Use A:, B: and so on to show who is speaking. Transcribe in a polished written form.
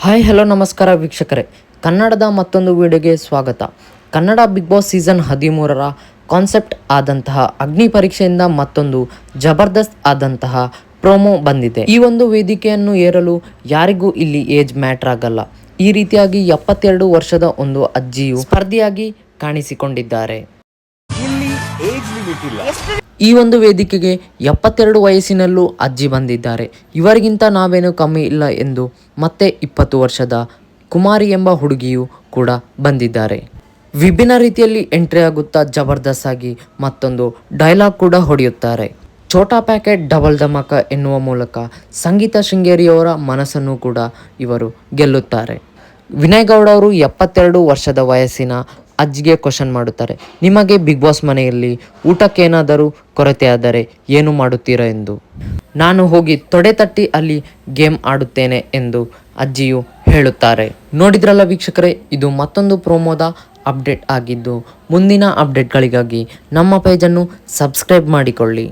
A: Hi hello ನಮಸ್ಕಾರ ವೀಕ್ಷಕರೇ, ಕನ್ನಡದ ಮತ್ತೊಂದು ವಿಡಿಯೋಗೆ ಸ್ವಾಗತ. ಕನ್ನಡ ಬಿಗ್ ಬಾಸ್ ಸೀಸನ್ 13ರ ಕಾನ್ಸೆಪ್ಟ್ ಆದಂತಹ ಅಗ್ನಿ ಪರೀಕ್ಷೆಯಿಂದ ಮತ್ತೊಂದು ಜಬರ್ದಸ್ತ್ ಆದಂತಹ ಪ್ರೋಮೋ ಬಂದಿದೆ. ಈ ಒಂದು ವೇದಿಕೆಯನ್ನು ಏರಲು ಯಾರಿಗೂ ಇಲ್ಲಿ ಏಜ್ ಮ್ಯಾಟರ್ ಆಗಲ್ಲ. ಈ ರೀತಿಯಾಗಿ 72 ವರ್ಷದ ಒಂದು ಅಜ್ಜಿಯು ಸ್ಪರ್ಧಿಯಾಗಿ ಕಾಣಿಸಿಕೊಂಡಿದ್ದಾರೆ. ಈ ಒಂದು ವೇದಿಕೆಗೆ 72 ವಯಸ್ಸಿನಲ್ಲೂ ಅಜ್ಜಿ ಬಂದಿದ್ದಾರೆ. ಇವರಿಗಿಂತ ನಾವೇನು ಕಮ್ಮಿ ಇಲ್ಲ ಎಂದು ಮತ್ತೆ 20 ವರ್ಷದ ಕುಮಾರಿ ಎಂಬ ಹುಡುಗಿಯು ಕೂಡ ಬಂದಿದ್ದಾರೆ. ವಿಭಿನ್ನ ರೀತಿಯಲ್ಲಿ ಎಂಟ್ರಿ ಆಗುತ್ತಾ ಜಬರ್ದಸ್ತ್ ಆಗಿ ಮತ್ತೊಂದು ಡೈಲಾಗ್ ಕೂಡ ಹೊಡೆಯುತ್ತಾರೆ. ಛೋಟಾ ಪ್ಯಾಕೆಟ್ ಡಬಲ್ ಧಮಾಕ ಎನ್ನುವ ಮೂಲಕ ಸಂಗೀತ ಶೃಂಗೇರಿಯವರ ಮನಸ್ಸನ್ನು ಕೂಡ ಇವರು ಗೆಲ್ಲುತ್ತಾರೆ. ವಿನಯ್ ಗೌಡ ಅವರು 72 ವರ್ಷದ ವಯಸ್ಸಿನ ಅಜ್ಜಿಗೆ ಕ್ವಶನ್ ಮಾಡುತ್ತಾರೆ, ನಿಮಗೆ ಬಿಗ್ ಬಾಸ್ ಮನೆಯಲ್ಲಿ ಊಟಕ್ಕೇನಾದರೂ ಕೊರತೆ ಆದರೆ ಏನು ಮಾಡುತ್ತೀರಾ ಎಂದು. ನಾನು ಹೋಗಿ ತೊಡೆ ತಟ್ಟಿ ಅಲ್ಲಿ ಗೇಮ್ ಆಡುತ್ತೇನೆ ಎಂದು ಅಜ್ಜಿಯು ಹೇಳುತ್ತಾರೆ. ನೋಡಿದ್ರಲ್ಲ ವೀಕ್ಷಕರೇ, ಇದು ಮತ್ತೊಂದು ಪ್ರೋಮೋದ ಅಪ್ಡೇಟ್ ಆಗಿದ್ದು ಮುಂದಿನ ಅಪ್ಡೇಟ್ಗಳಿಗಾಗಿ ನಮ್ಮ ಪೇಜನ್ನು ಸಬ್ಸ್ಕ್ರೈಬ್ ಮಾಡಿಕೊಳ್ಳಿ.